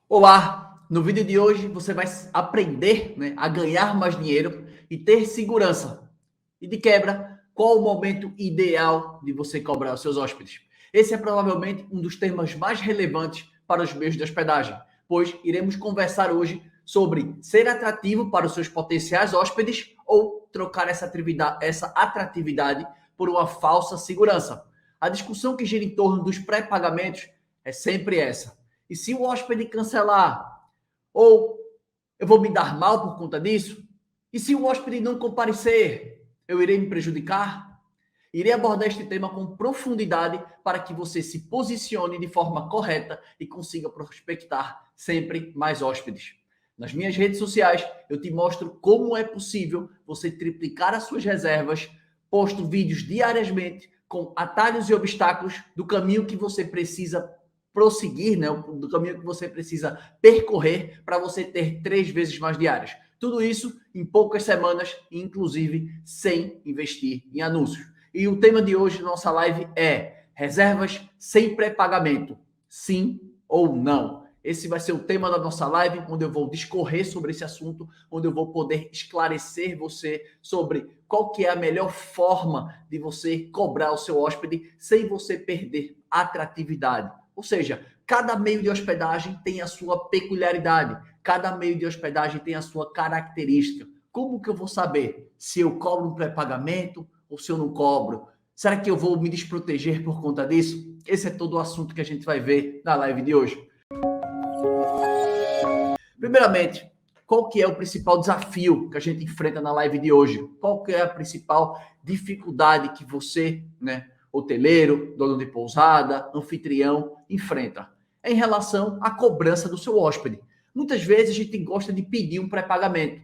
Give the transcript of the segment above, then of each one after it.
Olá! No vídeo de hoje você vai aprender, a ganhar mais dinheiro e ter segurança. E de quebra, qual o momento ideal de você cobrar os seus hóspedes? Esse é provavelmente um dos temas mais relevantes para os meios de hospedagem, pois iremos conversar hoje sobre ser atrativo para os seus potenciais hóspedes ou trocar essa atratividade por uma falsa segurança. A discussão que gira em torno dos pré-pagamentos é sempre essa. E se o hóspede cancelar, ou eu vou me dar mal por conta disso? E se o hóspede não comparecer, eu irei me prejudicar? Irei abordar este tema com profundidade para que você se posicione de forma correta e consiga prospectar sempre mais hóspedes. Nas minhas redes sociais, eu te mostro como é possível você triplicar as suas reservas, posto vídeos diariamente com atalhos e obstáculos do caminho que você precisa prosseguir, do caminho que você precisa percorrer para você ter 3 vezes mais diárias. Tudo isso em poucas semanas, inclusive sem investir em anúncios. E o tema de hoje da nossa live é reservas sem pré-pagamento, sim ou não? Esse vai ser o tema da nossa live, onde eu vou discorrer sobre esse assunto, onde eu vou poder esclarecer você sobre qual que é a melhor forma de você cobrar o seu hóspede sem você perder atratividade. Ou seja, cada meio de hospedagem tem a sua peculiaridade, cada meio de hospedagem tem a sua característica. Como que eu vou saber se eu cobro um pré-pagamento ou se eu não cobro? Será que eu vou me desproteger por conta disso? Esse é todo o assunto que a gente vai ver na live de hoje. Primeiramente, qual que é o principal desafio que a gente enfrenta na live de hoje? Qual que é a principal dificuldade que você, hoteleiro, dono de pousada, anfitrião, enfrenta? É em relação à cobrança do seu hóspede. Muitas vezes a gente gosta de pedir um pré-pagamento,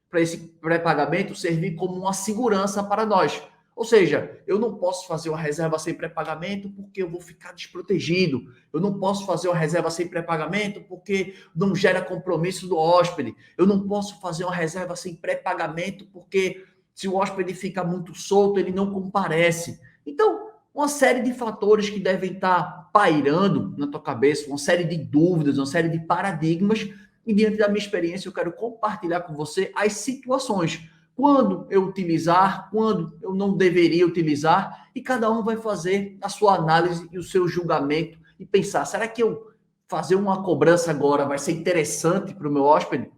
para esse pré-pagamento servir como uma segurança para nós. Ou seja, eu não posso fazer uma reserva sem pré-pagamento porque eu vou ficar desprotegido. Eu não posso fazer uma reserva sem pré-pagamento porque não gera compromisso do hóspede. Eu não posso fazer uma reserva sem pré-pagamento porque se o hóspede fica muito solto, ele não comparece. Então, uma série de fatores que devem estar pairando na tua cabeça, uma série de dúvidas, uma série de paradigmas. E diante da minha experiência, eu quero compartilhar com você as situações. Quando eu utilizar, quando eu não deveria utilizar, e cada um vai fazer a sua análise e o seu julgamento e pensar, será que eu fazer uma cobrança agora vai ser interessante para o meu hóspede?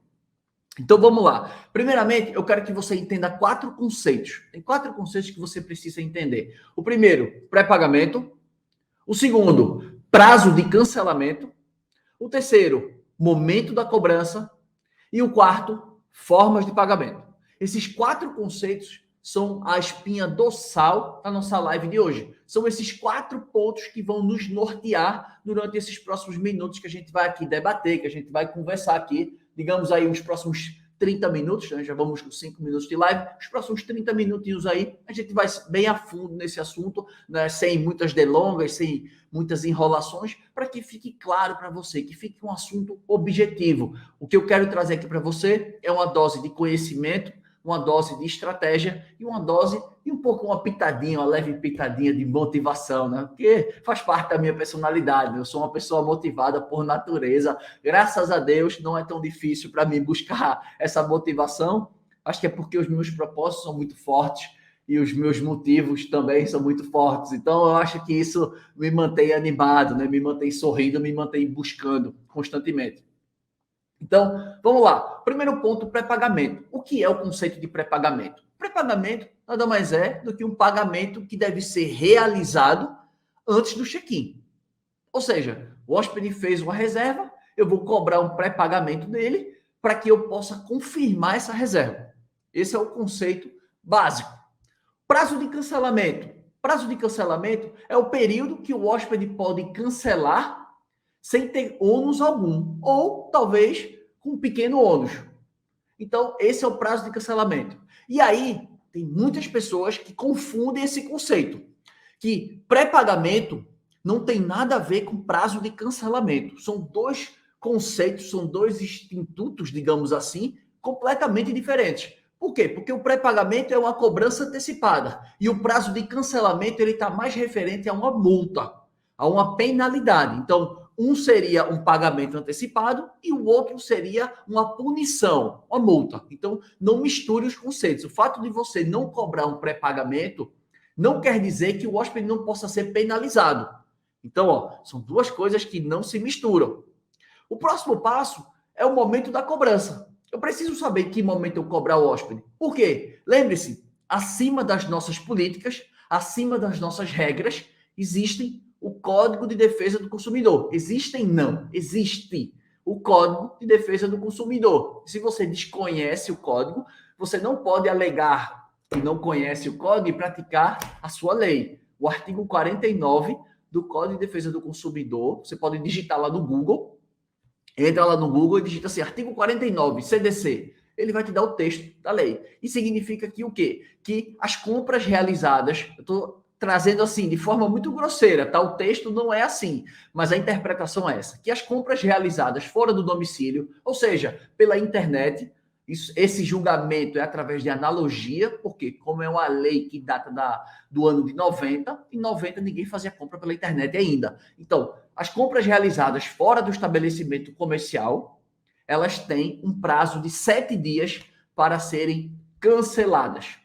Então vamos lá. Primeiramente, eu quero que você entenda 4 conceitos. Tem 4 conceitos que você precisa entender. O primeiro, pré-pagamento. O segundo, prazo de cancelamento. O terceiro, momento da cobrança. E o quarto, formas de pagamento. Esses 4 conceitos são a espinha dorsal da nossa live de hoje. São esses 4 pontos que vão nos nortear durante esses próximos minutos que a gente vai aqui debater, que a gente vai conversar aqui, digamos aí, os próximos 30 minutos, já vamos com 5 minutos de live, os próximos 30 minutinhos aí, a gente vai bem a fundo nesse assunto, sem muitas delongas, sem muitas enrolações, para que fique claro para você, que fique um assunto objetivo. O que eu quero trazer aqui para você é uma dose de conhecimento, uma dose de estratégia e uma dose e um pouco uma pitadinha, uma leve pitadinha de motivação, Porque faz parte da minha personalidade. Eu sou uma pessoa motivada por natureza. Graças a Deus, não é tão difícil para mim buscar essa motivação. Acho que é porque os meus propósitos são muito fortes e os meus motivos também são muito fortes. Então, eu acho que isso me mantém animado, Me mantém sorrindo, me mantém buscando constantemente. Então, vamos lá. Primeiro ponto, pré-pagamento. O que é o conceito de pré-pagamento? Pré-pagamento nada mais é do que um pagamento que deve ser realizado antes do check-in. Ou seja, o hóspede fez uma reserva, eu vou cobrar um pré-pagamento dele para que eu possa confirmar essa reserva. Esse é o conceito básico. Prazo de cancelamento. Prazo de cancelamento é o período que o hóspede pode cancelar sem ter ônus algum, ou talvez com um pequeno ônus. Então, esse é o prazo de cancelamento. E aí, tem muitas pessoas que confundem esse conceito, que pré-pagamento não tem nada a ver com prazo de cancelamento. São 2 conceitos, são 2 institutos, digamos assim, completamente diferentes. Por quê? Porque o pré-pagamento é uma cobrança antecipada e o prazo de cancelamento ele está mais referente a uma multa, a uma penalidade. Então, um seria um pagamento antecipado e o outro seria uma punição, uma multa. Então, não misture os conceitos. O fato de você não cobrar um pré-pagamento não quer dizer que o hóspede não possa ser penalizado. Então, são duas coisas que não se misturam. O próximo passo é o momento da cobrança. Eu preciso saber em que momento eu cobrar o hóspede. Por quê? Lembre-se, acima das nossas políticas, acima das nossas regras, existem o Código de Defesa do Consumidor. Existem? Não. Existe o Código de Defesa do Consumidor. Se você desconhece o código, você não pode alegar que não conhece o código e praticar a sua lei. O artigo 49 do Código de Defesa do Consumidor, você pode digitar lá no Google, entra lá no Google e digita assim, artigo 49, CDC. Ele vai te dar o texto da lei. E significa que o quê? Que as compras realizadas, eu estou trazendo assim, de forma muito grosseira, tá? O texto não é assim, mas a interpretação é essa, que as compras realizadas fora do domicílio, ou seja, pela internet, esse julgamento é através de analogia, porque como é uma lei que data do ano de 90, em 90 ninguém fazia compra pela internet ainda. Então, as compras realizadas fora do estabelecimento comercial, elas têm um prazo de 7 dias para serem canceladas.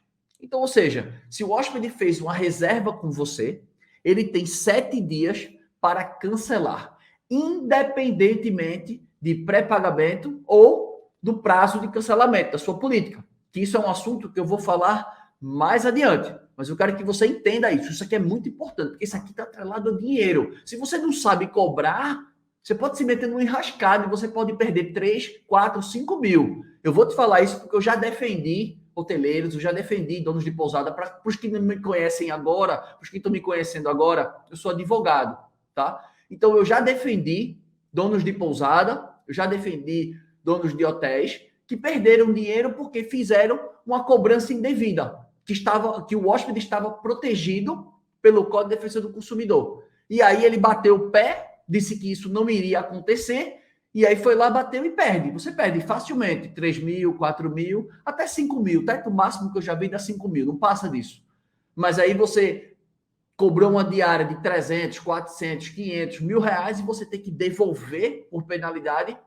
Então, ou seja, se o hóspede fez uma reserva com você, ele tem 7 dias para cancelar, independentemente de pré-pagamento ou do prazo de cancelamento da sua política. Que isso é um assunto que eu vou falar mais adiante. Mas eu quero que você entenda isso. Isso aqui é muito importante, porque isso aqui está atrelado a dinheiro. Se você não sabe cobrar, você pode se meter num enrascado e você pode perder 3, 4, 5 mil. Eu vou te falar isso porque eu já defendi hoteleiros, eu já defendi donos de pousada. Para os que não me conhecem agora, para os que estão me conhecendo agora, eu sou advogado, tá? Então, eu já defendi donos de pousada, eu já defendi donos de hotéis que perderam dinheiro porque fizeram uma cobrança indevida, que o hóspede estava protegido pelo Código de Defesa do Consumidor. E aí ele bateu o pé, disse que isso não iria acontecer, e aí foi lá, bateu e perde. Você perde facilmente 3 mil, 4 mil, até 5 mil. O teto máximo que eu já vi dá 5 mil, não passa disso. Mas aí você cobrou uma diária de 300, 400, 500, R$1.000 e você tem que devolver por penalidade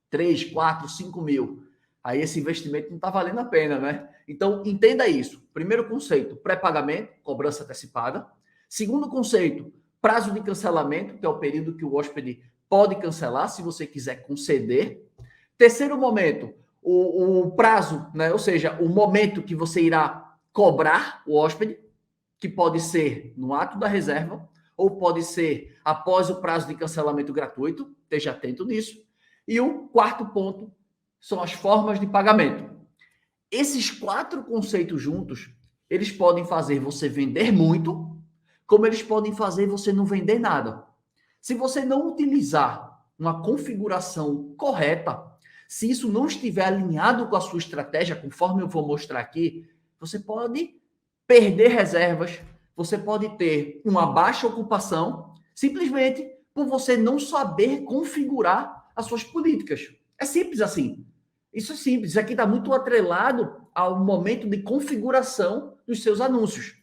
3, 4, 5 mil. Aí esse investimento não está valendo a pena, né? Então, entenda isso. Primeiro conceito, pré-pagamento, cobrança antecipada. Segundo conceito, prazo de cancelamento, que é o período que o hóspede pode cancelar, se você quiser conceder. Terceiro momento, o prazo, né? Ou seja, o momento que você irá cobrar o hóspede, que pode ser no ato da reserva, ou pode ser após o prazo de cancelamento gratuito, esteja atento nisso. E o quarto ponto são as formas de pagamento. Esses 4 conceitos juntos, eles podem fazer você vender muito, como eles podem fazer você não vender nada. Se você não utilizar uma configuração correta, se isso não estiver alinhado com a sua estratégia, conforme eu vou mostrar aqui, você pode perder reservas, você pode ter uma baixa ocupação, simplesmente por você não saber configurar as suas políticas. É simples assim. Isso é simples. Isso aqui está muito atrelado ao momento de configuração dos seus anúncios.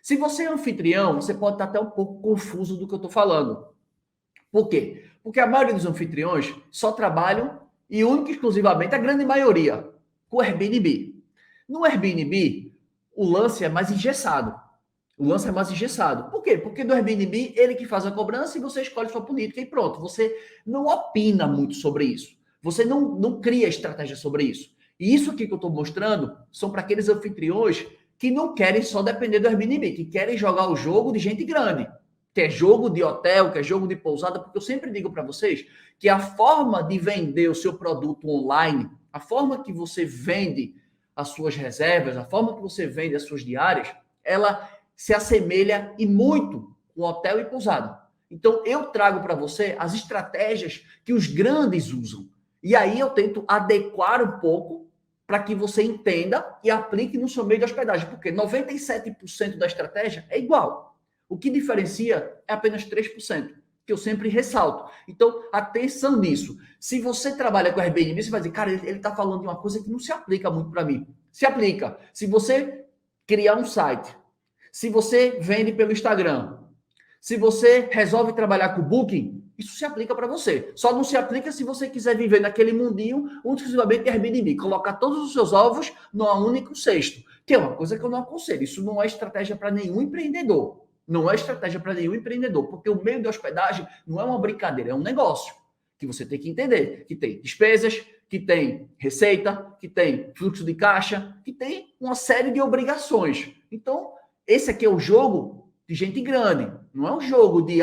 Se você é anfitrião, você pode estar até um pouco confuso do que eu estou falando. Por quê? Porque a maioria dos anfitriões só trabalham, e única e exclusivamente, a grande maioria, com o Airbnb. No Airbnb, o lance é mais engessado. Por quê? Porque do Airbnb, ele que faz a cobrança e você escolhe sua política e pronto. Você não opina muito sobre isso. Você não cria estratégia sobre isso. E isso aqui que eu estou mostrando são para aqueles anfitriões que não querem só depender do Airbnb, que querem jogar o jogo de gente grande. Que é jogo de hotel, que é jogo de pousada, porque eu sempre digo para vocês que a forma de vender o seu produto online, a forma que você vende as suas reservas, a forma que você vende as suas diárias, ela se assemelha e muito com hotel e pousada. Então, eu trago para você as estratégias que os grandes usam. E aí eu tento adequar um pouco para que você entenda e aplique no seu meio de hospedagem, porque 97% da estratégia é igual. O que diferencia é apenas 3%, que eu sempre ressalto. Então, atenção nisso. Se você trabalha com Airbnb, você vai dizer, cara, ele está falando de uma coisa que não se aplica muito para mim. Se aplica. Se você criar um site, se você vende pelo Instagram, Se você resolve trabalhar com Booking, isso se aplica para você. Só não se aplica se você quiser viver naquele mundinho exclusivamente de Airbnb, colocar todos os seus ovos num único cesto, que é uma coisa que eu não aconselho. Isso não é estratégia para nenhum empreendedor. Não é estratégia para nenhum empreendedor, porque o meio de hospedagem não é uma brincadeira, é um negócio que você tem que entender, que tem despesas, que tem receita, que tem fluxo de caixa, que tem uma série de obrigações. Então, esse aqui é o jogo de gente grande. Não é um jogo de,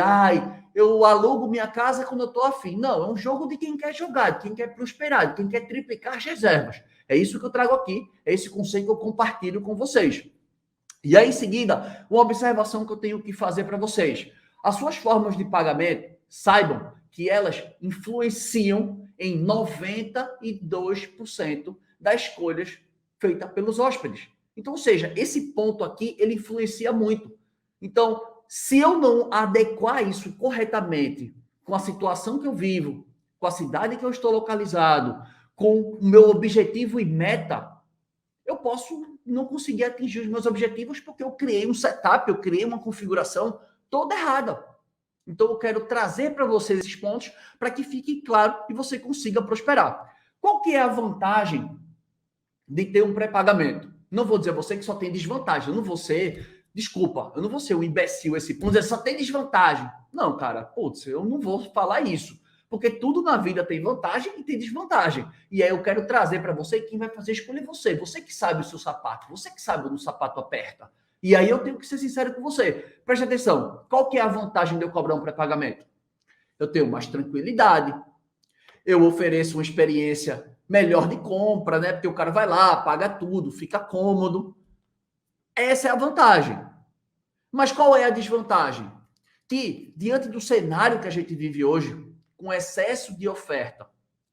eu alugo minha casa quando eu estou afim. Não, é um jogo de quem quer jogar, de quem quer prosperar, de quem quer triplicar as reservas. É isso que eu trago aqui, é esse conceito que eu compartilho com vocês. E aí, em seguida, uma observação que eu tenho que fazer para vocês. As suas formas de pagamento, saibam que elas influenciam em 92% das escolhas feitas pelos hóspedes. Então, ou seja, esse ponto aqui, ele influencia muito. Então, se eu não adequar isso corretamente com a situação que eu vivo, com a cidade que eu estou localizado, com o meu objetivo e meta, eu posso não conseguir atingir os meus objetivos porque eu criei um setup, eu criei uma configuração toda errada. Então, eu quero trazer para vocês esses pontos para que fique claro e você consiga prosperar. Qual que é a vantagem de ter um pré-pagamento? Não vou dizer a você que só tem desvantagem. Eu não vou ser, desculpa, eu não vou ser um imbecil esse ponto, dizer só tem desvantagem. Não, cara, putz, eu não vou falar isso. Porque tudo na vida tem vantagem e tem desvantagem. E aí eu quero trazer para você quem vai fazer escolher você. Você que sabe o seu sapato, você que sabe onde o sapato aperta. E aí eu tenho que ser sincero com você. Preste atenção, qual que é a vantagem de eu cobrar um pré-pagamento? Eu tenho mais tranquilidade, eu ofereço uma experiência melhor de compra, né? Porque o cara vai lá, paga tudo, fica cômodo. Essa é a vantagem. Mas qual é a desvantagem? Que, diante do cenário que a gente vive hoje, com excesso de oferta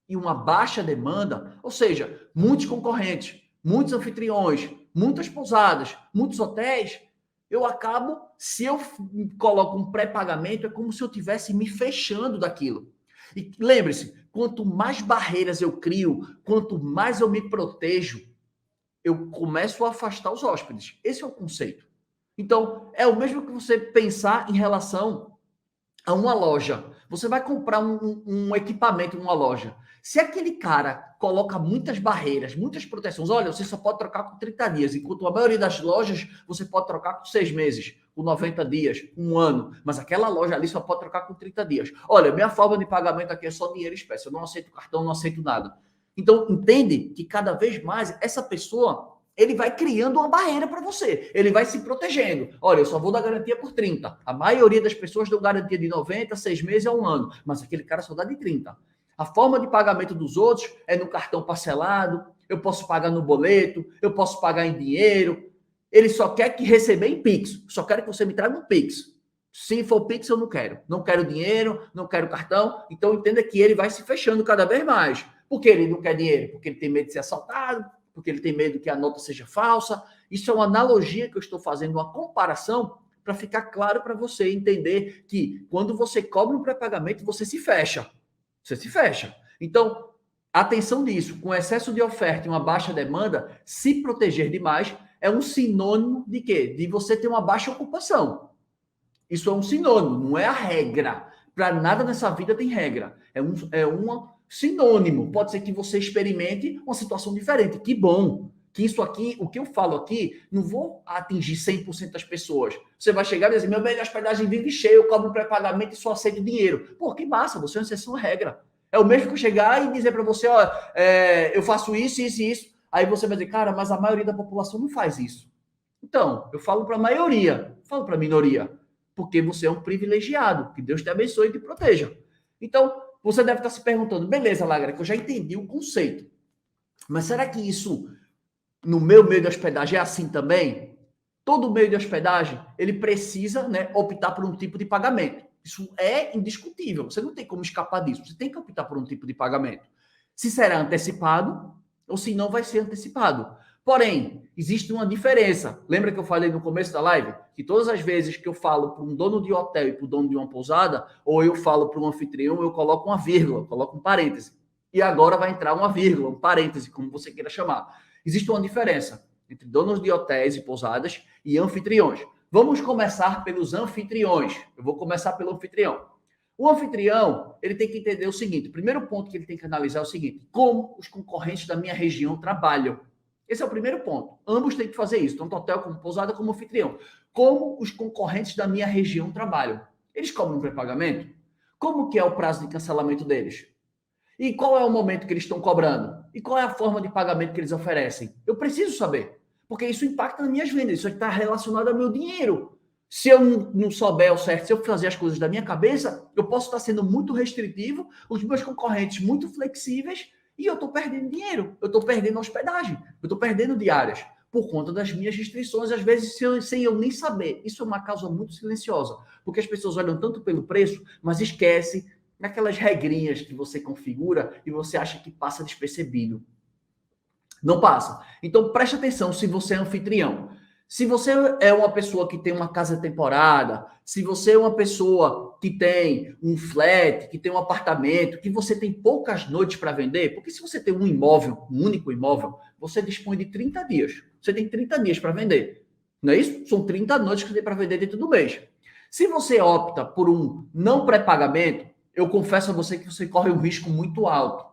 e uma baixa demanda, ou seja, muitos concorrentes, muitos anfitriões, muitas pousadas, muitos hotéis, eu acabo, se eu coloco um pré-pagamento, é como se eu estivesse me fechando daquilo. E lembre-se, quanto mais barreiras eu crio, quanto mais eu me protejo, eu começo a afastar os hóspedes. Esse é o conceito. Então, é o mesmo que você pensar em relação a uma loja. Você vai comprar um equipamento em uma loja. Se aquele cara coloca muitas barreiras, muitas proteções, olha, você só pode trocar com 30 dias, enquanto a maioria das lojas você pode trocar com 6 meses, com 90 dias, um ano, mas aquela loja ali só pode trocar com 30 dias. Olha, minha forma de pagamento aqui é só dinheiro espécie, eu não aceito cartão, não aceito nada. Então, entende que cada vez mais essa pessoa, ele vai criando uma barreira para você. Ele vai se protegendo. Olha, eu só vou dar garantia por 30. A maioria das pessoas dão garantia de 90, 6 meses a um ano. Mas aquele cara só dá de 30. A forma de pagamento dos outros é no cartão parcelado, eu posso pagar no boleto, eu posso pagar em dinheiro. Ele só quer que receber em Pix. Só quero que você me traga um Pix. Se for Pix, eu não quero. Não quero dinheiro, não quero cartão. Então, entenda que ele vai se fechando cada vez mais. Por que ele não quer dinheiro? Porque ele tem medo de ser assaltado, porque ele tem medo que a nota seja falsa. Isso é uma analogia que eu estou fazendo, uma comparação, para ficar claro para você entender que quando você cobra um pré-pagamento, você se fecha. Você se fecha. Então, atenção disso. Com excesso de oferta e uma baixa demanda, se proteger demais é um sinônimo de quê? De você ter uma baixa ocupação. Isso é um sinônimo, não é a regra. Para nada nessa vida tem regra. É um sinônimo. Pode ser que você experimente uma situação diferente. Que bom. Que isso aqui, o que eu falo aqui, não vou atingir 100% das pessoas. Você vai chegar e dizer, meu bem de hospedagem vive cheio, eu cobro pré-pagamento e só aceito dinheiro. Pô, que massa, você é uma exceção à regra. É o mesmo que eu chegar e dizer para você, ó, eu faço isso, isso e isso. Aí você vai dizer, cara, mas a maioria da população não faz isso. Então, eu falo para a maioria, falo para a minoria. Porque você é um privilegiado. Que Deus te abençoe e te proteja. Então, você deve estar se perguntando, beleza, Lagra, que eu já entendi o conceito. Mas será que isso, no meu meio de hospedagem, é assim também? Todo meio de hospedagem, ele precisa, né, optar por um tipo de pagamento. Isso é indiscutível. Você não tem como escapar disso. Você tem que optar por um tipo de pagamento. Se será antecipado, ou se não vai ser antecipado. Porém, existe uma diferença. Lembra que eu falei no começo da live? Que todas as vezes que eu falo para um dono de hotel e para o dono de uma pousada, ou eu falo para um anfitrião, eu coloco uma vírgula, coloco um parêntese. E agora vai entrar uma vírgula, um parêntese, como você queira chamar. Existe uma diferença entre donos de hotéis e pousadas e anfitriões. Vamos começar pelos anfitriões. Eu vou começar pelo anfitrião. O anfitrião, ele tem que entender o seguinte, o primeiro ponto que ele tem que analisar é o seguinte, como os concorrentes da minha região trabalham. Esse é o primeiro ponto. Ambos têm que fazer isso, tanto hotel como pousada como anfitrião. Como os concorrentes da minha região trabalham. Eles cobram pré-pagamento? Como que é o prazo de cancelamento deles? E qual é o momento que eles estão cobrando? E qual é a forma de pagamento que eles oferecem? Eu preciso saber, porque isso impacta nas minhas vendas, isso está relacionado ao meu dinheiro. Se eu não souber o certo, se eu fazer as coisas da minha cabeça, eu posso estar sendo muito restritivo, os meus concorrentes muito flexíveis, e eu estou perdendo dinheiro, eu estou perdendo hospedagem, eu estou perdendo diárias, por conta das minhas restrições, às vezes sem eu nem saber. Isso é uma causa muito silenciosa, porque as pessoas olham tanto pelo preço, mas esquecem naquelas regrinhas que você configura e você acha que passa despercebido. Não passa. Então, preste atenção se você é anfitrião. Se você é uma pessoa que tem uma casa temporada, se você é uma pessoa que tem um flat, que tem um apartamento, que você tem poucas noites para vender, porque se você tem um imóvel, um único imóvel, você dispõe de 30 dias. Você tem 30 dias para vender. Não é isso? São 30 noites que você tem para vender dentro do mês. Se você opta por um não pré-pagamento, eu confesso a você que você corre um risco muito alto.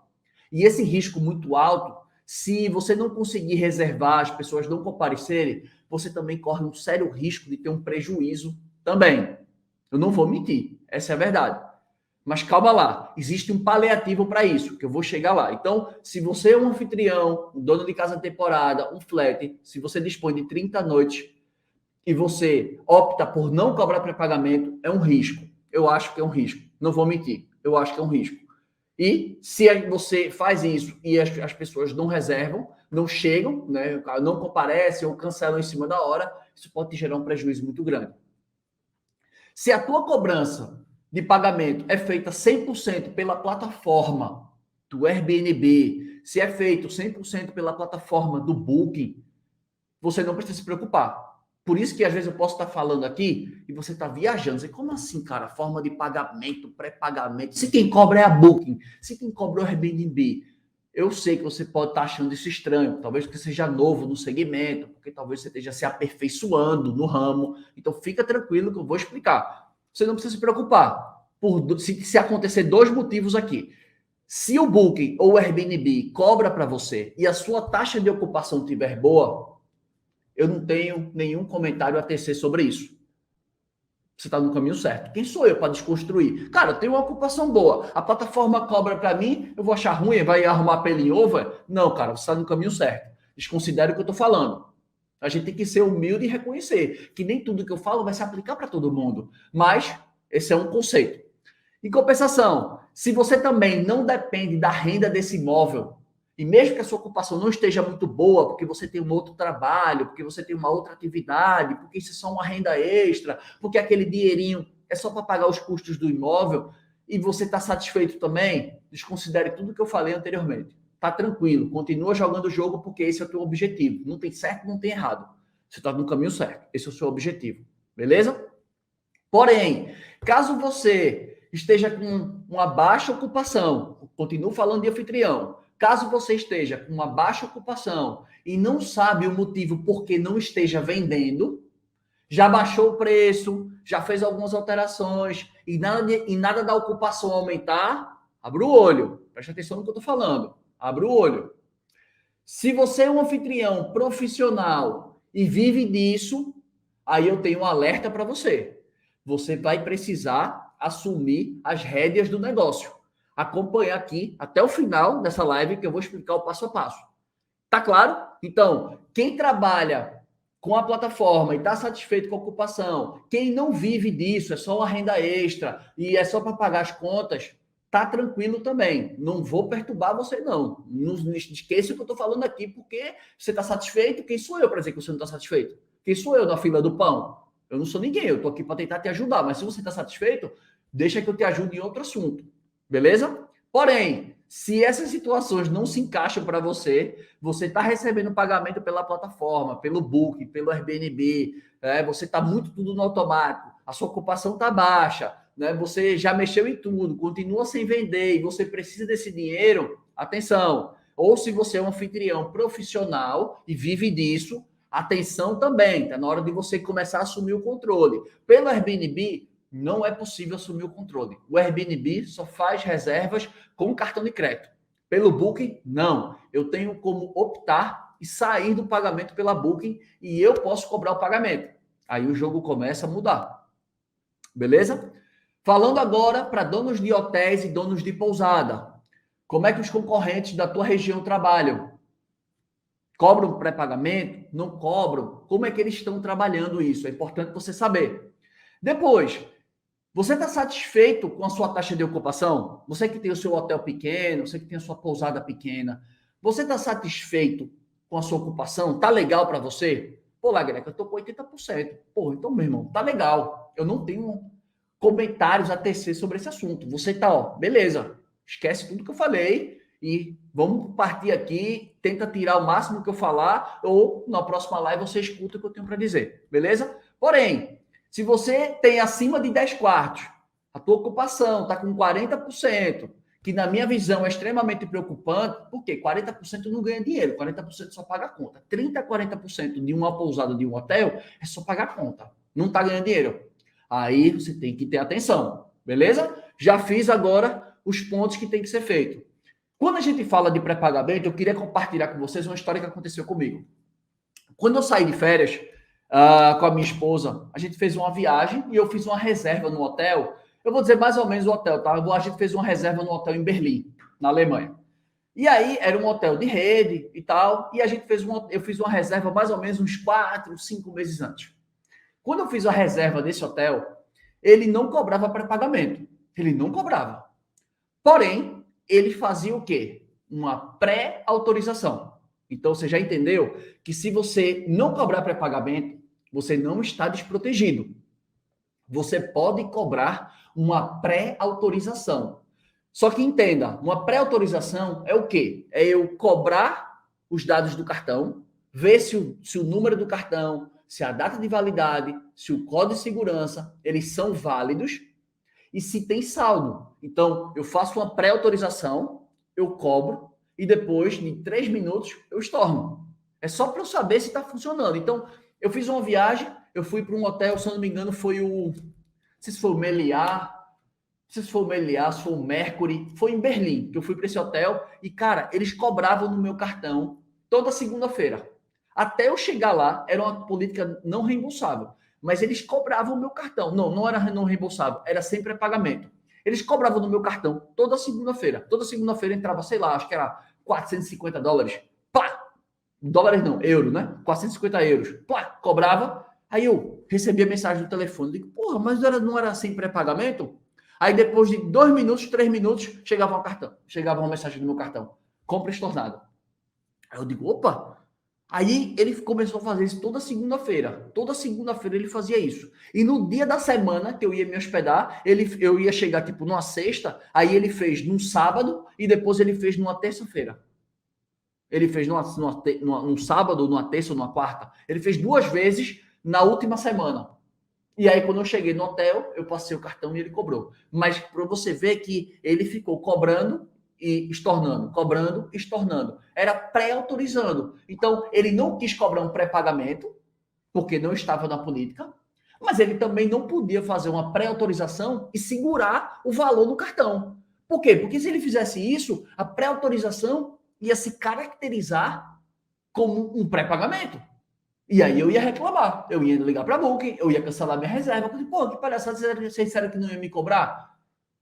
E esse risco muito alto, se você não conseguir reservar, as pessoas não comparecerem, você também corre um sério risco de ter um prejuízo também. Eu não vou mentir, essa é a verdade. Mas calma lá, existe um paliativo para isso, que eu vou chegar lá. Então, se você é um anfitrião, um dono de casa temporada, um flat, se você dispõe de 30 noites e você opta por não cobrar pré-pagamento, é um risco. Eu acho que é um risco. Não vou mentir, eu acho que é um risco. E se você faz isso e as pessoas não reservam, não chegam, né, não comparecem ou cancelam em cima da hora, isso pode te gerar um prejuízo muito grande. Se a tua cobrança de pagamento é feita 100% pela plataforma do Airbnb, se é feito 100% pela plataforma do Booking, você não precisa se preocupar. Por isso que às vezes eu posso estar falando aqui e você está viajando. Você, como assim, cara? Forma de pagamento, pré-pagamento. Se quem cobra é a Booking, se quem cobra é o Airbnb. Eu sei que você pode estar achando isso estranho. Talvez porque seja novo no segmento, porque talvez você esteja se aperfeiçoando no ramo. Então fica tranquilo que eu vou explicar. Você não precisa se preocupar. Se acontecer dois motivos aqui. Se o Booking ou o Airbnb cobra para você e a sua taxa de ocupação estiver boa, eu não tenho nenhum comentário a tecer sobre isso. Você está no caminho certo. Quem sou eu para desconstruir? Cara, eu tenho uma ocupação boa. A plataforma cobra para mim, eu vou achar ruim, vai arrumar pelo em ovo? Não, cara, você está no caminho certo. Desconsidere o que eu estou falando. A gente tem que ser humilde e reconhecer que nem tudo que eu falo vai se aplicar para todo mundo. Mas esse é um conceito. Em compensação, se você também não depende da renda desse imóvel, e mesmo que a sua ocupação não esteja muito boa, porque você tem um outro trabalho, porque você tem uma outra atividade, porque isso é só uma renda extra, porque aquele dinheirinho é só para pagar os custos do imóvel, e você está satisfeito também, desconsidere tudo que eu falei anteriormente. Tá tranquilo, continua jogando o jogo, porque esse é o teu objetivo. Não tem certo, não tem errado. Você está no caminho certo. Esse é o seu objetivo. Beleza? Porém, caso você esteja com uma baixa ocupação, continuo falando de anfitrião, caso você esteja com uma baixa ocupação e não sabe o motivo por que não esteja vendendo, já baixou o preço, já fez algumas alterações e nada da ocupação aumentar, abra o olho. Preste atenção no que eu estou falando. Abra o olho. Se você é um anfitrião profissional e vive disso, aí eu tenho um alerta para você. Você vai precisar assumir as rédeas do negócio. Acompanhar aqui até o final dessa live que eu vou explicar o passo a passo. Tá claro? Então, quem trabalha com a plataforma e está satisfeito com a ocupação, quem não vive disso, é só uma renda extra e é só para pagar as contas, tá tranquilo também. Não vou perturbar você, não. Não esqueça o que eu estou falando aqui, porque você está satisfeito. Quem sou eu para dizer que você não está satisfeito? Quem sou eu na fila do pão? Eu não sou ninguém, eu estou aqui para tentar te ajudar. Mas se você está satisfeito, deixa que eu te ajude em outro assunto. Beleza? Porém, se essas situações não se encaixam para você, você está recebendo pagamento pela plataforma, pelo Booking, pelo Airbnb, você está muito tudo no automático, a sua ocupação está baixa, né? Você já mexeu em tudo, continua sem vender e você precisa desse dinheiro, atenção. Ou se você é um anfitrião profissional e vive disso, Atenção também, está na hora de você começar a assumir o controle. Pelo Airbnb, não é possível assumir o controle. O Airbnb só faz reservas com cartão de crédito. Pelo Booking, não. Eu tenho como optar e sair do pagamento pela Booking e eu posso cobrar o pagamento. Aí o jogo começa a mudar. Beleza? Falando agora para donos de hotéis e donos de pousada. Como é que os concorrentes da tua região trabalham? Cobram pré-pagamento? Não cobram? Como é que eles estão trabalhando isso? É importante você saber. Depois, você está satisfeito com a sua taxa de ocupação? Você que tem o seu hotel pequeno, você que tem a sua pousada pequena, você está satisfeito com a sua ocupação? Tá legal para você? Pô, Lagreca, eu tô com 80%. Pô, então, meu irmão, tá legal. Eu não tenho comentários a tecer sobre esse assunto. Você tá, ó, beleza. Esquece tudo que eu falei e vamos partir aqui, tenta tirar o máximo que eu falar ou na próxima live você escuta o que eu tenho para dizer, beleza? Porém, se você tem acima de 10 quartos, a tua ocupação está com 40%, que na minha visão é extremamente preocupante, porque 40% não ganha dinheiro, 40% só paga a conta. 30% a 40% de uma pousada de um hotel é só pagar a conta, não está ganhando dinheiro. Aí você tem que ter atenção, beleza? Já fiz agora os pontos que tem que ser feito. Quando a gente fala de pré-pagamento, eu queria compartilhar com vocês uma história que aconteceu comigo. Quando eu saí de férias com a minha esposa, a gente fez uma viagem e eu fiz uma reserva no hotel. Eu vou dizer mais ou menos o hotel, tá? A gente fez uma reserva no hotel em Berlim, na Alemanha. E aí era um hotel de rede e tal, e eu fiz uma reserva mais ou menos uns 4, 5 meses antes. Quando eu fiz a reserva desse hotel, ele não cobrava pré-pagamento. Ele não cobrava. Porém, ele fazia o quê? Uma pré-autorização. Então, você já entendeu que se você não cobrar pré-pagamento, você não está desprotegido. Você pode cobrar uma pré-autorização. Só que entenda, uma pré-autorização é o quê? É eu cobrar os dados do cartão, ver se o número do cartão, se a data de validade, se o código de segurança, eles são válidos e se tem saldo. Então, eu faço uma pré-autorização, eu cobro e depois de 3 minutos eu estorno. É só para eu saber se está funcionando. Então, eu fiz uma viagem, eu fui para um hotel, se eu não me engano, foi não sei se foi o Meliá, se foi o Mercury, foi em Berlim, que eu fui para esse hotel e, cara, eles cobravam no meu cartão toda segunda-feira. Até eu chegar lá, era uma política não reembolsável. Mas eles cobravam o meu cartão. Não era não reembolsável, era sempre pagamento. Eles cobravam no meu cartão toda segunda-feira. Toda segunda-feira entrava, sei lá, acho que era $450. Pá! Dólares não, euro, né? 450 euros. Pá! Cobrava. Aí eu recebia mensagem no telefone. Digo, porra, mas não era sem pré-pagamento? Aí depois de 2 minutos, 3 minutos, chegava um cartão. Chegava uma mensagem no meu cartão. Compra estornada. Aí eu digo, opa! Aí ele começou a fazer isso toda segunda-feira. Toda segunda-feira ele fazia isso. E no dia da semana que eu ia me hospedar, eu ia chegar tipo numa sexta, aí ele fez num sábado e depois ele fez numa terça-feira. Ele fez num sábado, numa terça ou numa quarta. Ele fez 2 vezes na última semana. E aí quando eu cheguei no hotel, eu passei o cartão e ele cobrou. Mas para você ver que ele ficou cobrando e estornando, cobrando e estornando. Era pré-autorizando. Então, ele não quis cobrar um pré-pagamento, porque não estava na política, mas ele também não podia fazer uma pré-autorização e segurar o valor do cartão. Por quê? Porque se ele fizesse isso, a pré-autorização ia se caracterizar como um pré-pagamento. E aí eu ia reclamar, eu ia ligar para a Booking, eu ia cancelar minha reserva. Eu falei, pô, que palhaçada, vocês disseram que não ia me cobrar?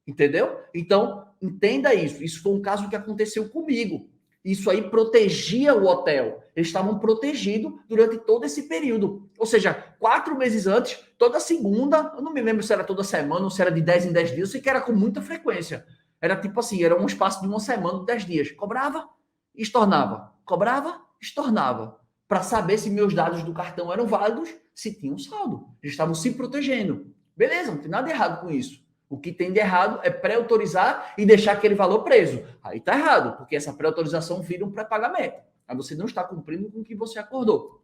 Entendeu? Então, entenda isso. Isso foi um caso que aconteceu comigo. Isso aí protegia o hotel. Eles estavam protegidos durante todo esse período. Ou seja, 4 meses antes, toda segunda, eu não me lembro se era toda semana ou se era de 10 em 10 dias, eu sei que era com muita frequência. Era tipo assim, era um espaço de uma semana, 10 dias. Cobrava, estornava. Cobrava, estornava. Para saber se meus dados do cartão eram válidos, se tinham saldo. Eles estavam se protegendo. Beleza, não tem nada errado com isso. O que tem de errado é pré-autorizar e deixar aquele valor preso. Aí está errado, porque essa pré-autorização vira um pré-pagamento. Aí você não está cumprindo com o que você acordou.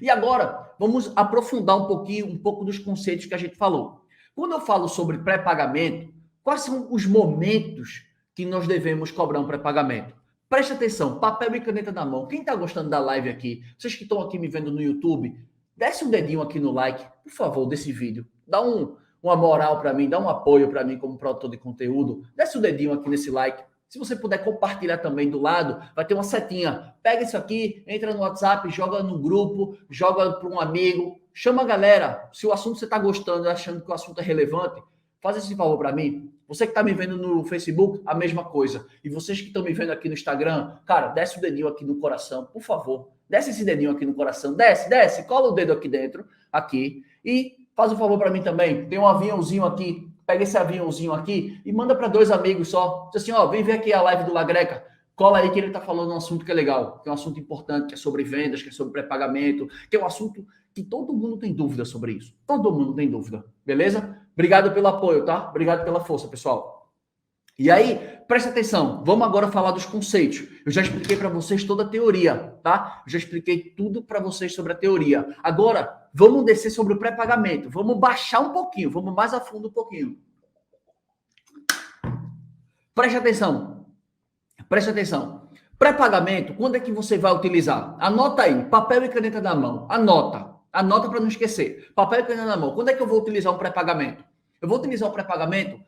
E agora, vamos aprofundar um pouco dos conceitos que a gente falou. Quando eu falo sobre pré-pagamento, quais são os momentos que nós devemos cobrar um pré-pagamento? Preste atenção, papel e caneta na mão. Quem está gostando da live aqui, vocês que estão aqui me vendo no YouTube, desce um dedinho aqui no like, por favor, desse vídeo. Dá uma moral para mim, dá um apoio para mim como produtor de conteúdo. Desce o dedinho aqui nesse like. Se você puder compartilhar também do lado, vai ter uma setinha. Pega isso aqui, entra no WhatsApp, joga no grupo, joga para um amigo, chama a galera. Se o assunto você está gostando, achando que o assunto é relevante, faz esse favor para mim. Você que está me vendo no Facebook, a mesma coisa. E vocês que estão me vendo aqui no Instagram, cara, desce o dedinho aqui no coração, por favor. Desce esse dedinho aqui no coração. Desce. Cola o dedo aqui dentro, aqui. E faz um favor para mim também. Tem um aviãozinho aqui. Pega esse aviãozinho aqui e manda para 2 amigos só. Diz assim, ó, vem ver aqui a live do La Greca. Cola aí que ele está falando um assunto que é legal, que é um assunto importante, que é sobre vendas, que é sobre pré-pagamento, que é um assunto que todo mundo tem dúvida sobre isso. Todo mundo tem dúvida, beleza? Obrigado pelo apoio, tá? Obrigado pela força, pessoal. E aí, presta atenção, vamos agora falar dos conceitos. Eu já expliquei para vocês toda a teoria, tá? Eu já expliquei tudo para vocês sobre a teoria. Agora, vamos descer sobre o pré-pagamento. Vamos baixar um pouquinho, vamos mais a fundo um pouquinho. Preste atenção. Preste atenção. Pré-pagamento, quando é que você vai utilizar? Anota aí, papel e caneta na mão. Anota para não esquecer. Papel e caneta na mão. Quando é que eu vou utilizar um pré-pagamento? Eu vou utilizar o pré-pagamento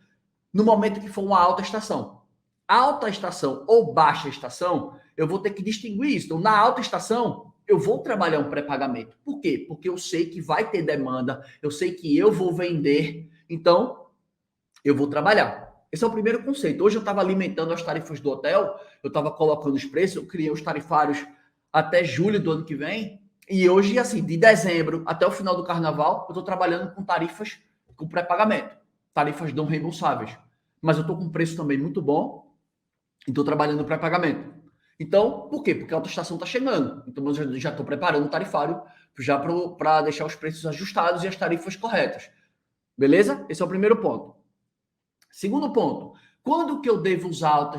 no momento que for uma alta estação. Alta estação ou baixa estação, eu vou ter que distinguir isso. Então, na alta estação, eu vou trabalhar um pré-pagamento. Por quê? Porque eu sei que vai ter demanda, eu sei que eu vou vender, então eu vou trabalhar. Esse é o primeiro conceito. Hoje eu estava alimentando as tarifas do hotel, eu estava colocando os preços, eu criei os tarifários até julho do ano que vem, e hoje, assim, de dezembro até o final do carnaval, eu estou trabalhando com tarifas com pré-pagamento, tarifas não reembolsáveis. Mas eu estou com um preço também muito bom e estou trabalhando no pré-pagamento. Então, por quê? Porque a autoestação está chegando. Então, eu já estou preparando o tarifário já para deixar os preços ajustados e as tarifas corretas. Beleza? Esse é o primeiro ponto. Segundo ponto, quando que eu devo usar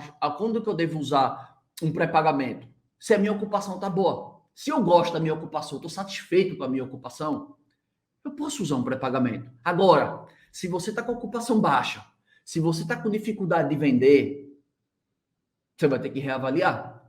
um pré-pagamento? Se a minha ocupação está boa. Se eu gosto da minha ocupação, estou satisfeito com a minha ocupação, eu posso usar um pré-pagamento. Agora, se você está com ocupação baixa, se você está com dificuldade de vender, você vai ter que reavaliar.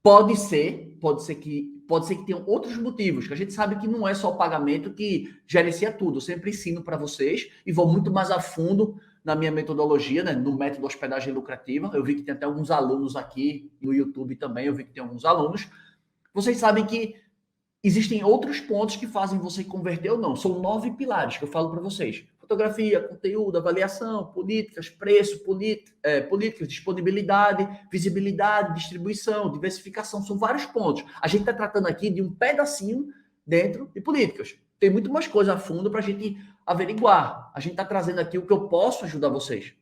Pode ser que tenham outros motivos, que a gente sabe que não é só o pagamento que gerencia tudo. Eu sempre ensino para vocês e vou muito mais a fundo na minha metodologia, né, no método hospedagem lucrativa. Eu vi que tem até alguns alunos aqui no YouTube também, eu vi que tem alguns alunos. Vocês sabem que existem outros pontos que fazem você converter ou não. São 9 pilares que eu falo para vocês. Fotografia, conteúdo, avaliação, políticas, preço, políticas, disponibilidade, visibilidade, distribuição, diversificação. São vários pontos. A gente está tratando aqui de um pedacinho dentro de políticas. Tem muito mais coisa a fundo para a gente averiguar. A gente está trazendo aqui o que eu posso ajudar vocês.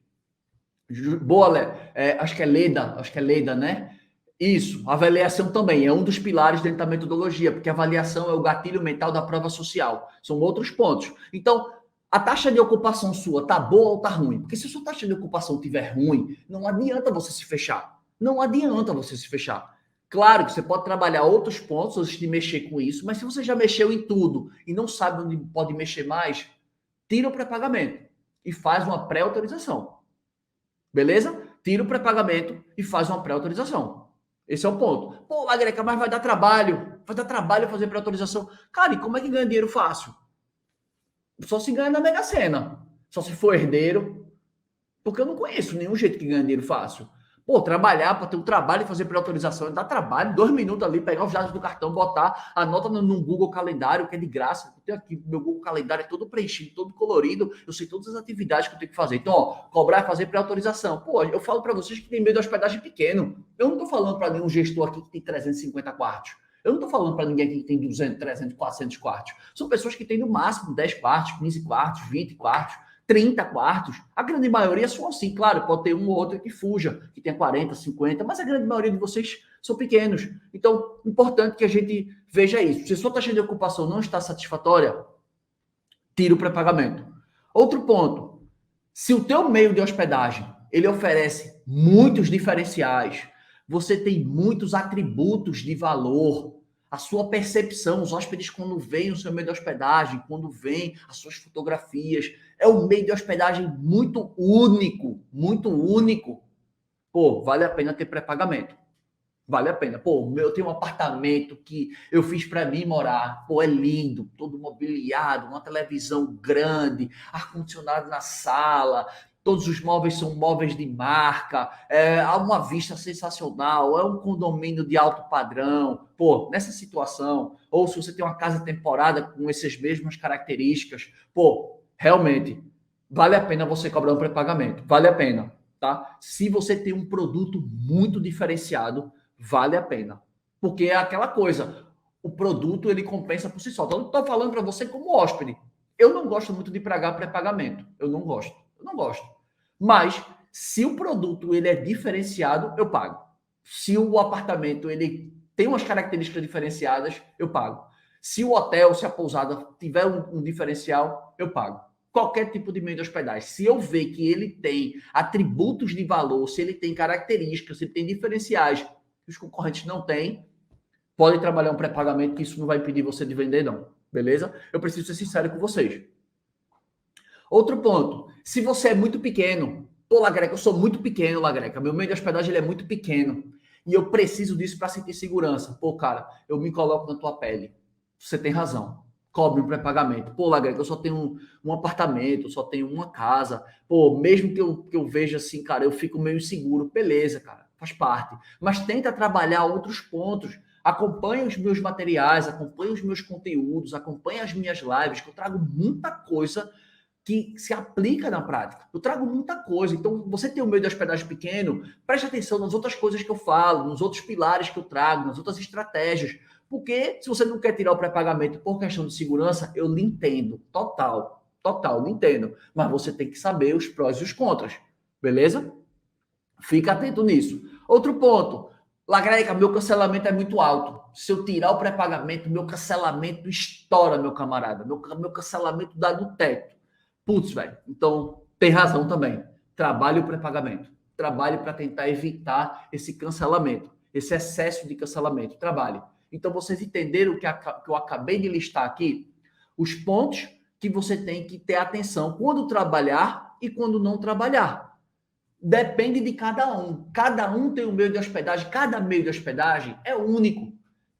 Boa, Lé. Acho que é Leda, né? Isso, avaliação também é um dos pilares dentro da metodologia, porque a avaliação é o gatilho mental da prova social. São outros pontos. Então, a taxa de ocupação sua tá boa ou tá ruim? Porque se a sua taxa de ocupação estiver ruim, não adianta você se fechar. Não adianta você se fechar. Claro que você pode trabalhar outros pontos antes de mexer com isso, mas se você já mexeu em tudo e não sabe onde pode mexer mais, tira o pré-pagamento e faz uma pré-autorização. Beleza? Tira o pré-pagamento e faz uma pré-autorização. Esse é o ponto. Pô, La Greca, mas vai dar trabalho. Vai dar trabalho fazer pré-autorização. Cara, e como é que ganha dinheiro fácil? Só se ganha na Mega Sena. Só se for herdeiro. Porque eu não conheço nenhum jeito que ganha dinheiro fácil. Pô, trabalhar para ter um trabalho e fazer pré-autorização, dá trabalho, 2 minutos ali, pegar os dados do cartão, botar, anota no Google Calendário, que é de graça. Eu tenho aqui, meu Google Calendário é todo preenchido, todo colorido, eu sei todas as atividades que eu tenho que fazer. Então, ó, cobrar e fazer pré-autorização. Pô, eu falo para vocês que tem meio de hospedagem pequeno. Eu não estou falando para nenhum gestor aqui que tem 350 quartos. Eu não estou falando para ninguém aqui que tem 200, 300, 400 quartos. São pessoas que têm no máximo 10 quartos, 15 quartos, 20 quartos. 30 quartos, a grande maioria são assim, claro, pode ter um ou outro que fuja, que tenha 40, 50, mas a grande maioria de vocês são pequenos. Então, importante que a gente veja isso. Se a sua taxa de ocupação não está satisfatória, tira o pré-pagamento. Outro ponto, se o teu meio de hospedagem, ele oferece muitos diferenciais, você tem muitos atributos de valor, a sua percepção, os hóspedes quando veem o seu meio de hospedagem, quando veem as suas fotografias, é um meio de hospedagem muito único, muito único. Pô, vale a pena ter pré-pagamento. Vale a pena. Pô, eu tenho um apartamento que eu fiz para mim morar. Pô, é lindo, todo mobiliado, uma televisão grande, ar-condicionado na sala, todos os móveis são móveis de marca, há uma vista sensacional, é um condomínio de alto padrão. Pô, nessa situação, ou se você tem uma casa temporada com essas mesmas características, pô, realmente, vale a pena você cobrar um pré-pagamento. Vale a pena, tá? Se você tem um produto muito diferenciado, vale a pena. Porque é aquela coisa, o produto ele compensa por si só. Então, eu estou falando para você como hóspede. Eu não gosto muito de pagar pré-pagamento. Eu não gosto. Eu não gosto. Mas, se o produto ele é diferenciado, eu pago. Se o apartamento ele tem umas características diferenciadas, eu pago. Se o hotel, se a pousada tiver um diferencial, eu pago. Qualquer tipo de meio de hospedagem. Se eu ver que ele tem atributos de valor, se ele tem características, se ele tem diferenciais que os concorrentes não têm, pode trabalhar um pré-pagamento, que isso não vai impedir você de vender, não. Beleza? Eu preciso ser sincero com vocês. Outro ponto. Se você é muito pequeno, pô, Lagreca, eu sou muito pequeno, Lagreca. Meu meio de hospedagem ele é muito pequeno. E eu preciso disso para sentir segurança. Pô, cara, eu me coloco na tua pele. Você tem razão. Cobre um pré-pagamento. Pô, Lagreca, eu só tenho um apartamento, eu só tenho uma casa. Pô, mesmo que eu veja assim, cara, eu fico meio inseguro. Beleza, cara, faz parte. Mas tenta trabalhar outros pontos. Acompanhe os meus materiais, acompanhe os meus conteúdos, acompanhe as minhas lives, que eu trago muita coisa que se aplica na prática. Eu trago muita coisa. Então, você tem um meio de hospedagem pequeno, preste atenção nas outras coisas que eu falo, nos outros pilares que eu trago, nas outras estratégias. Porque se você não quer tirar o pré-pagamento por questão de segurança, eu lhe entendo. Total, lhe entendo. Mas você tem que saber os prós e os contras. Beleza? Fica atento nisso. Outro ponto. Lagreca, meu cancelamento é muito alto. Se eu tirar o pré-pagamento, meu cancelamento estoura, meu camarada. Meu cancelamento dá no teto. Putz, velho. Então, tem razão também. Trabalhe o pré-pagamento. Trabalhe para tentar evitar esse cancelamento, esse excesso de cancelamento. Trabalhe. Então, vocês entenderam que eu acabei de listar aqui? Os pontos que você tem que ter atenção quando trabalhar e quando não trabalhar. Depende de cada um. Cada um tem um meio de hospedagem. Cada meio de hospedagem é único.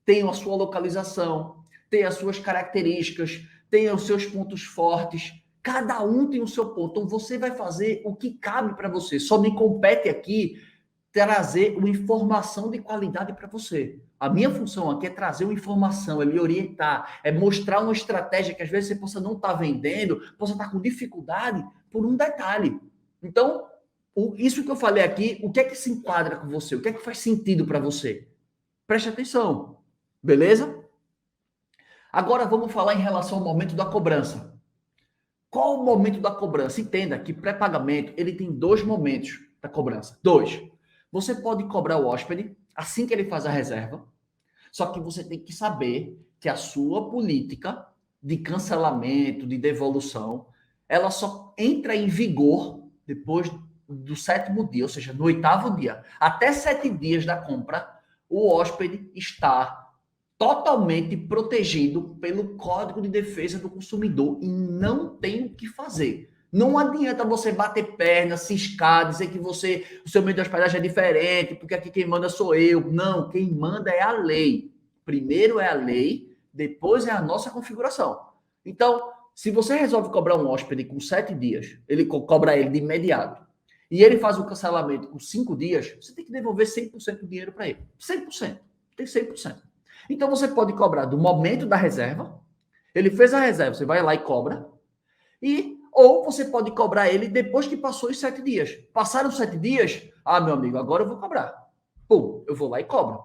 Tem a sua localização, tem as suas características, tem os seus pontos fortes. Cada um tem o seu ponto. Então, você vai fazer o que cabe para você. Só me compete aqui trazer uma informação de qualidade para você. A minha função aqui é trazer uma informação, é lhe orientar, é mostrar uma estratégia que às vezes você possa não estar vendendo, possa estar com dificuldade por um detalhe. Então, isso que eu falei aqui, o que é que se enquadra com você? O que é que faz sentido para você? Preste atenção. Beleza? Agora vamos falar em relação ao momento da cobrança. Qual o momento da cobrança? Entenda que pré-pagamento, ele tem dois momentos da cobrança. Dois. Você pode cobrar o hóspede assim que ele faz a reserva, só que você tem que saber que a sua política de cancelamento, de devolução, ela só entra em vigor depois do 7º dia, ou seja, no 8º dia. Até 7 dias da compra, o hóspede está totalmente protegido pelo Código de Defesa do Consumidor e não tem o que fazer. Não adianta você bater perna, ciscar, dizer que o seu meio de hospedagem é diferente, porque aqui quem manda sou eu. Não, quem manda é a lei. Primeiro é a lei, depois é a nossa configuração. Então, se você resolve cobrar um hóspede com 7 dias, ele cobra ele de imediato, e ele faz o cancelamento com 5 dias, você tem que devolver 100% do dinheiro para ele. 100%. Tem 100%. Então, você pode cobrar do momento da reserva, ele fez a reserva, você vai lá e cobra, ou você pode cobrar ele depois que passou os 7 dias. Passaram os 7 dias, meu amigo, agora eu vou cobrar. Pum, eu vou lá e cobro.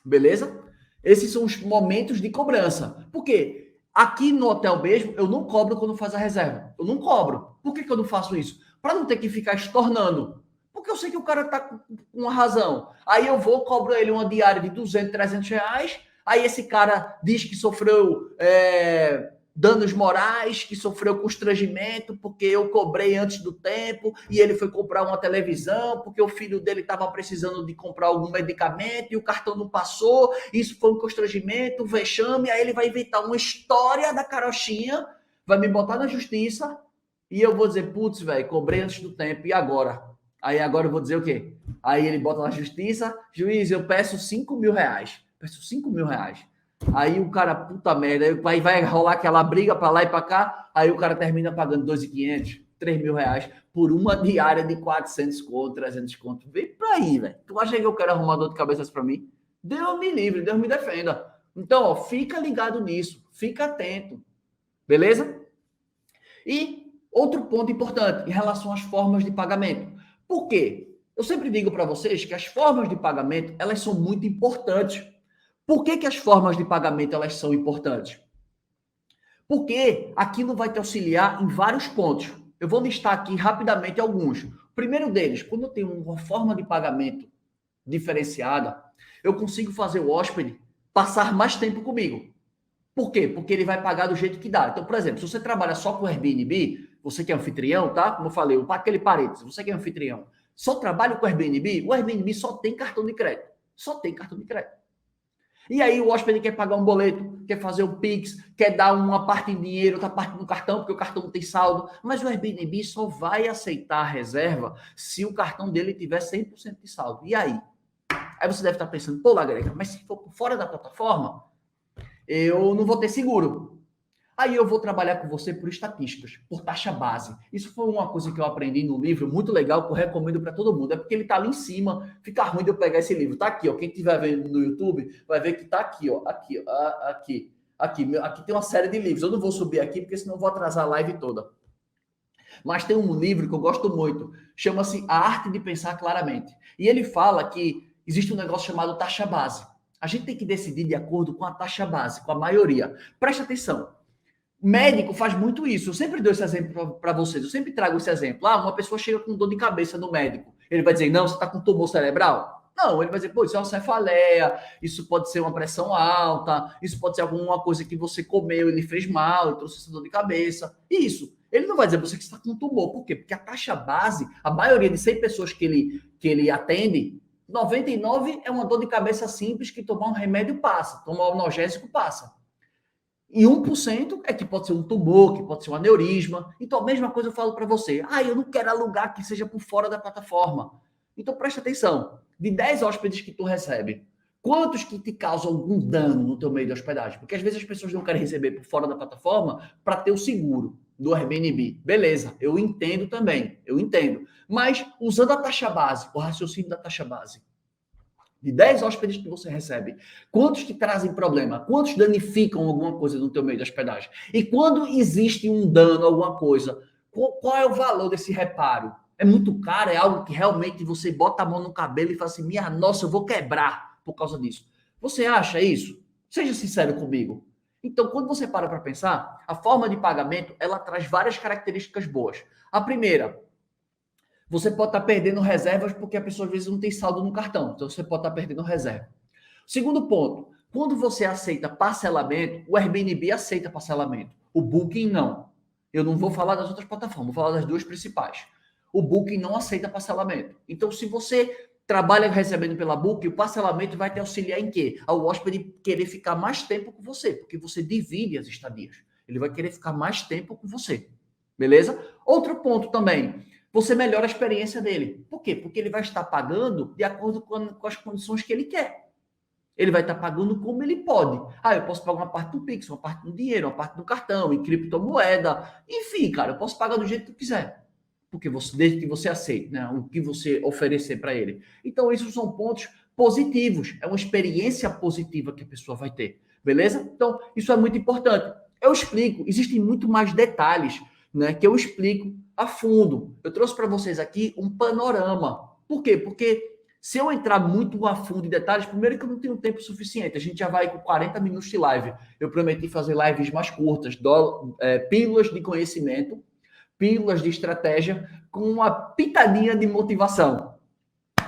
Beleza? Esses são os momentos de cobrança. Por quê? Aqui no hotel mesmo, eu não cobro quando faz a reserva. Eu não cobro. Por que eu não faço isso? Para não ter que ficar estornando. Porque eu sei que o cara tá com uma razão. Aí eu vou, cobro ele uma diária de 200, 300 reais. Aí esse cara diz que sofreu danos morais, que sofreu constrangimento porque eu cobrei antes do tempo e ele foi comprar uma televisão porque o filho dele estava precisando de comprar algum medicamento e o cartão não passou. Isso foi um constrangimento, um vexame. Aí ele vai inventar uma história da carochinha, vai me botar na justiça e eu vou dizer, putz, velho, cobrei antes do tempo, e agora? Aí agora eu vou dizer o quê? Aí ele bota na justiça, juiz, eu peço 5 mil reais. Peço 5 mil reais. Aí o cara, puta merda, aí vai rolar aquela briga pra lá e pra cá, aí o cara termina pagando 2.500, 3 mil reais por uma diária de 400 conto, 300 conto. Vem pra aí, velho. Tu acha que eu quero arrumar dor de cabeça pra mim? Deus me livre, Deus me defenda. Então, ó, fica ligado nisso, fica atento, beleza? E outro ponto importante em relação às formas de pagamento. Por quê? Eu sempre digo para vocês que as formas de pagamento, elas são muito importantes. Por que as formas de pagamento elas são importantes? Porque aquilo vai te auxiliar em vários pontos. Eu vou listar aqui rapidamente alguns. O primeiro deles, quando eu tenho uma forma de pagamento diferenciada, eu consigo fazer o hóspede passar mais tempo comigo. Por quê? Porque ele vai pagar do jeito que dá. Então, por exemplo, se você trabalha só com Airbnb, você que é anfitrião, tá? Como eu falei, aquele parênteses, você que é anfitrião, só trabalha com Airbnb, o Airbnb só tem cartão de crédito. Só tem cartão de crédito. E aí o hóspede quer pagar um boleto, quer fazer o Pix, quer dar uma parte em dinheiro, outra parte no cartão, porque o cartão não tem saldo. Mas o Airbnb só vai aceitar a reserva se o cartão dele tiver 100% de saldo. E aí? Aí você deve estar pensando, pô, Lagrega, mas se for fora da plataforma, eu não vou ter seguro. Aí eu vou trabalhar com você por estatísticas, por taxa base. Isso foi uma coisa que eu aprendi no livro, muito legal, que eu recomendo para todo mundo. É porque ele está ali em cima, fica ruim de eu pegar esse livro. Tá aqui, ó. Quem estiver vendo no YouTube vai ver que tá aqui, ó. Aqui tem uma série de livros. Eu não vou subir aqui, porque senão eu vou atrasar a live toda. Mas tem um livro que eu gosto muito, chama-se A Arte de Pensar Claramente. E ele fala que existe um negócio chamado taxa base. A gente tem que decidir de acordo com a taxa base, com a maioria. Presta atenção. Médico faz muito isso. Eu sempre dou esse exemplo para vocês. Eu sempre trago esse exemplo. Uma pessoa chega com dor de cabeça no médico. Ele vai dizer, não, você está com tumor cerebral? Não, ele vai dizer, pô, isso é uma cefaleia, isso pode ser uma pressão alta, isso pode ser alguma coisa que você comeu e lhe fez mal, e trouxe essa dor de cabeça. Isso. Ele não vai dizer você que está com tumor. Por quê? Porque a taxa base, a maioria de 100 pessoas que ele atende, 99 é uma dor de cabeça simples que tomar um remédio passa, tomar um analgésico passa. E 1% é que pode ser um tumor, que pode ser um aneurisma. Então, a mesma coisa eu falo para você. Eu não quero alugar que seja por fora da plataforma. Então, presta atenção. De 10 hóspedes que tu recebe, quantos que te causam algum dano no teu meio de hospedagem? Porque às vezes as pessoas não querem receber por fora da plataforma para ter o seguro do Airbnb. Beleza, eu entendo também. Eu entendo. Mas, usando a taxa base, o raciocínio da taxa base, de 10 hóspedes que você recebe, quantos te trazem problema? Quantos danificam alguma coisa no teu meio de hospedagem? E quando existe um dano, alguma coisa, qual é o valor desse reparo? É muito caro? É algo que realmente você bota a mão no cabelo e fala assim, minha nossa, eu vou quebrar por causa disso. Você acha isso? Seja sincero comigo. Então, quando você para pensar, a forma de pagamento, ela traz várias características boas. A primeira, você pode estar perdendo reservas porque a pessoa às vezes não tem saldo no cartão. Então, você pode estar perdendo reserva. Segundo ponto, quando você aceita parcelamento, o Airbnb aceita parcelamento. O Booking não. Eu não vou falar das outras plataformas, vou falar das duas principais. O Booking não aceita parcelamento. Então, se você trabalha recebendo pela Booking, o parcelamento vai te auxiliar em quê? Ao hóspede querer ficar mais tempo com você, porque você divide as estadias. Ele vai querer ficar mais tempo com você. Beleza? Outro ponto também. Você melhora a experiência dele. Por quê? Porque ele vai estar pagando de acordo com as condições que ele quer. Ele vai estar pagando como ele pode. Eu posso pagar uma parte do Pix, uma parte do dinheiro, uma parte do cartão, em criptomoeda. Enfim, cara, eu posso pagar do jeito que eu quiser. Porque desde que você aceite, né, o que você oferecer para ele. Então, esses são pontos positivos. É uma experiência positiva que a pessoa vai ter. Beleza? Então, isso é muito importante. Eu explico. Existem muito mais detalhes, né, que eu explico a fundo. Eu trouxe para vocês aqui um panorama. Por quê? Porque se eu entrar muito a fundo em detalhes, primeiro que eu não tenho tempo suficiente. A gente já vai com 40 minutos de live. Eu prometi fazer lives mais curtas, pílulas de conhecimento, pílulas de estratégia, com uma pitadinha de motivação.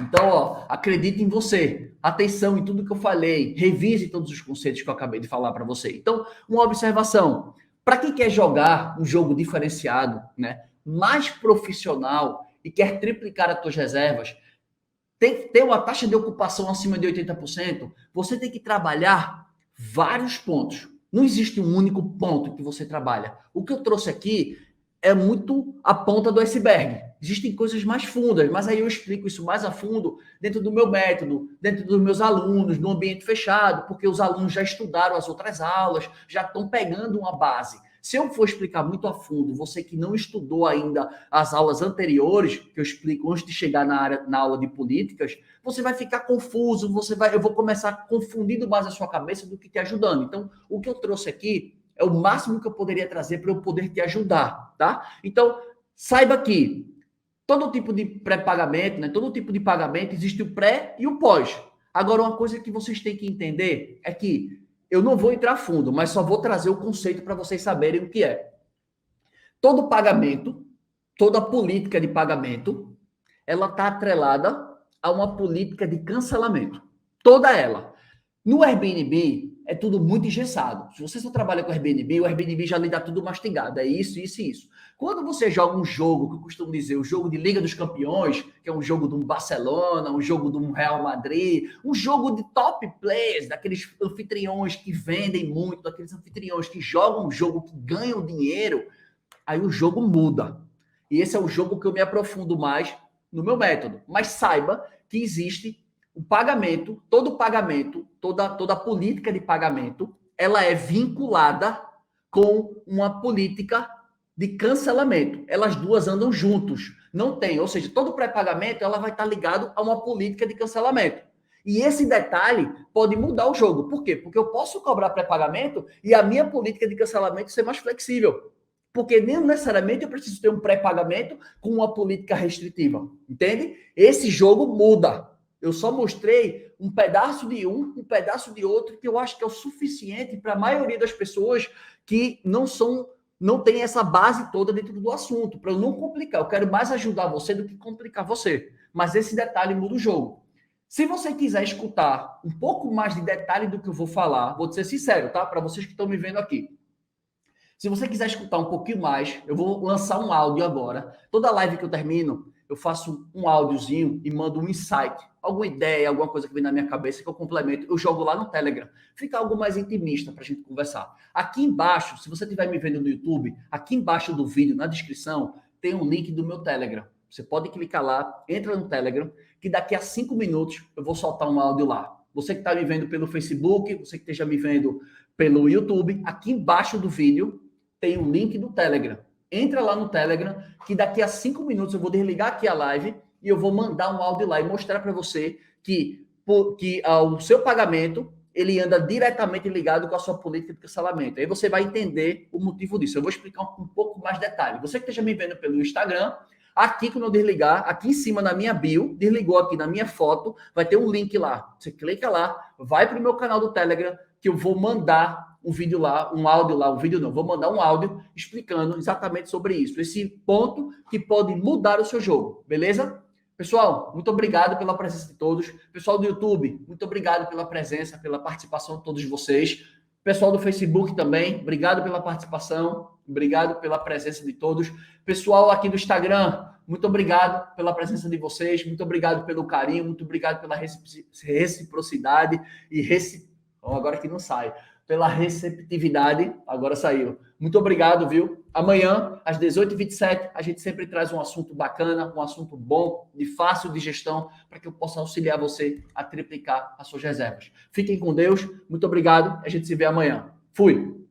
Então, acredite em você. Atenção em tudo que eu falei. Revise todos os conceitos que eu acabei de falar para você. Então, uma observação. Para quem quer jogar um jogo diferenciado, né, mais profissional e quer triplicar as suas reservas, tem que ter uma taxa de ocupação acima de 80%, você tem que trabalhar vários pontos. Não existe um único ponto que você trabalha. O que eu trouxe aqui é muito a ponta do iceberg. Existem coisas mais fundas, mas aí eu explico isso mais a fundo dentro do meu método, dentro dos meus alunos, no ambiente fechado, porque os alunos já estudaram as outras aulas, já estão pegando uma base. Se eu for explicar muito a fundo, você que não estudou ainda as aulas anteriores, que eu explico antes de chegar na aula de políticas, você vai ficar confuso, eu vou começar confundindo mais a sua cabeça do que te ajudando. Então, o que eu trouxe aqui é o máximo que eu poderia trazer para eu poder te ajudar, tá? Então, saiba que todo tipo de pré-pagamento, né? Todo tipo de pagamento existe o pré e o pós. Agora, uma coisa que vocês têm que entender é que eu não vou entrar fundo, mas só vou trazer o conceito para vocês saberem o que é. Todo pagamento, toda política de pagamento, ela está atrelada a uma política de cancelamento. Toda ela. No Airbnb, é tudo muito engessado. Se você só trabalha com Airbnb, o Airbnb já lhe dá tudo mastigado. É isso, isso e isso. Quando você joga um jogo, que eu costumo dizer, o jogo de Liga dos Campeões, que é um jogo de um Barcelona, um jogo de um Real Madrid, um jogo de top players, daqueles anfitriões que vendem muito, daqueles anfitriões que jogam um jogo, que ganham dinheiro, aí o jogo muda. E esse é o jogo que eu me aprofundo mais no meu método. Mas saiba que existe o pagamento, toda política de pagamento, ela é vinculada com uma política de cancelamento. Elas duas andam juntos. Não tem, ou seja, todo pré-pagamento ela vai estar ligado a uma política de cancelamento. E esse detalhe pode mudar o jogo. Por quê? Porque eu posso cobrar pré-pagamento e a minha política de cancelamento ser mais flexível. Porque nem necessariamente eu preciso ter um pré-pagamento com uma política restritiva. Entende? Esse jogo muda. Eu só mostrei um pedaço de um pedaço de outro, que eu acho que é o suficiente para a maioria das pessoas que não tem essa base toda dentro do assunto, para eu não complicar. Eu quero mais ajudar você do que complicar você. Mas esse detalhe muda o jogo. Se você quiser escutar um pouco mais de detalhe do que eu vou falar, vou ser sincero, tá? Para vocês que estão me vendo aqui. Se você quiser escutar um pouquinho mais, eu vou lançar um áudio agora. Toda live que eu termino, eu faço um áudiozinho e mando um insight, alguma ideia, alguma coisa que vem na minha cabeça que eu complemento, eu jogo lá no Telegram. Fica algo mais intimista para a gente conversar. Aqui embaixo, se você estiver me vendo no YouTube, aqui embaixo do vídeo, na descrição, tem um link do meu Telegram. Você pode clicar lá, entra no Telegram, que daqui a 5 minutos eu vou soltar um áudio lá. Você que está me vendo pelo Facebook, você que esteja me vendo pelo YouTube, aqui embaixo do vídeo tem um link do Telegram. Entra lá no Telegram, que daqui a 5 minutos eu vou desligar aqui a live e eu vou mandar um áudio lá e mostrar para você que o seu pagamento ele anda diretamente ligado com a sua política de cancelamento. Aí você vai entender o motivo disso. Eu vou explicar um pouco mais detalhe. Você que esteja me vendo pelo Instagram, aqui quando eu desligar, aqui em cima na minha bio, desligou aqui na minha foto, vai ter um link lá. Você clica lá, vai para o meu canal do Telegram, que eu vou mandar um vídeo lá, um áudio lá, um vídeo não, vou mandar um áudio explicando exatamente sobre isso, esse ponto que pode mudar o seu jogo, beleza? Pessoal, muito obrigado pela presença de todos. Pessoal do YouTube, muito obrigado pela presença, pela participação de todos vocês. Pessoal do Facebook também, obrigado pela participação, obrigado pela presença de todos. Pessoal aqui do Instagram, muito obrigado pela presença de vocês, muito obrigado pelo carinho, muito obrigado pela reciprocidade e agora que não sai, pela receptividade, agora saiu. Muito obrigado, viu? Amanhã, às 18h27, a gente sempre traz um assunto bacana, um assunto bom, de fácil de gestão, para que eu possa auxiliar você a triplicar as suas reservas. Fiquem com Deus, muito obrigado, a gente se vê amanhã. Fui!